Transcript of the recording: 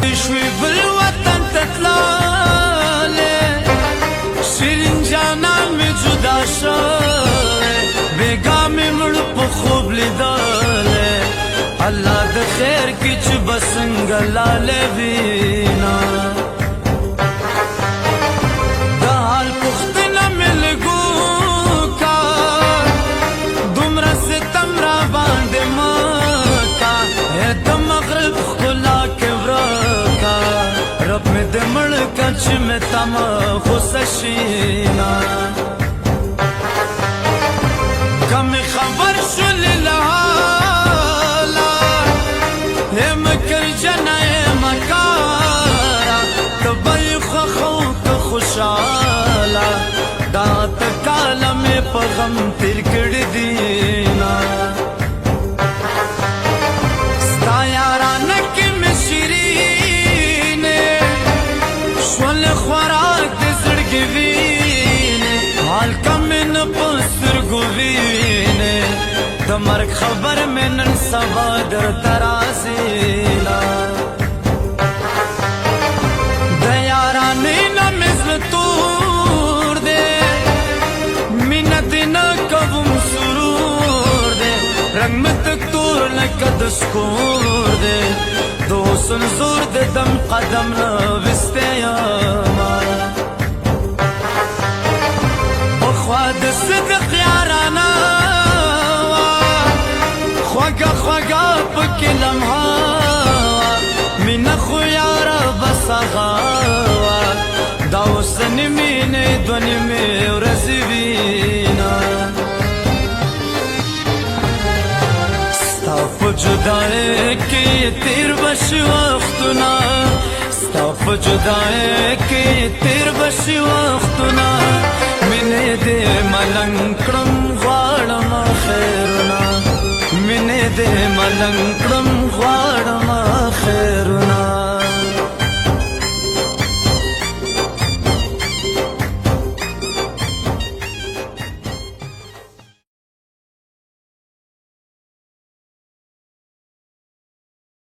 شوی بل وطن تتلاله شیرین جانان می جدا شوه بیگا می مړ په خوب لیدله الله د خیر کی چې بسنګ لاله وینا د حال پختنه ملګو کا دومره ستم را باندې مکا د مغرب خلا کې ورکا رب مې د مړ کچ مې تم خوششینا کم خبر شل لحالا هم کر جنای مکارا تبای خخو که خوشالا دا تکالا میں پغم تیر کر دینا ستا یارانکی میں شیرینے شول خوراک دے زڑگی وینے حال کمین پسر گوینے د مرگ خبر میں نن سبا در ترازیلا د یارانی نمزل تور دے مینت نکوم سرور دے رنگ میں تک تور لکد سکور دے دوسن زور دے دم قدم نوستے یاما بخواد صدق یارانا خوگا خوگا پکی لمحا مین خو یارا بسغاوا داوسن مین دونی می ورزی وینا ستا پا جدائے کی تیر بشی وقتنا ستا پا جدائے کی تیر بشی وقتنا مینه دې ملنګ کړم غواړم خیرنا مینه دې ملنګ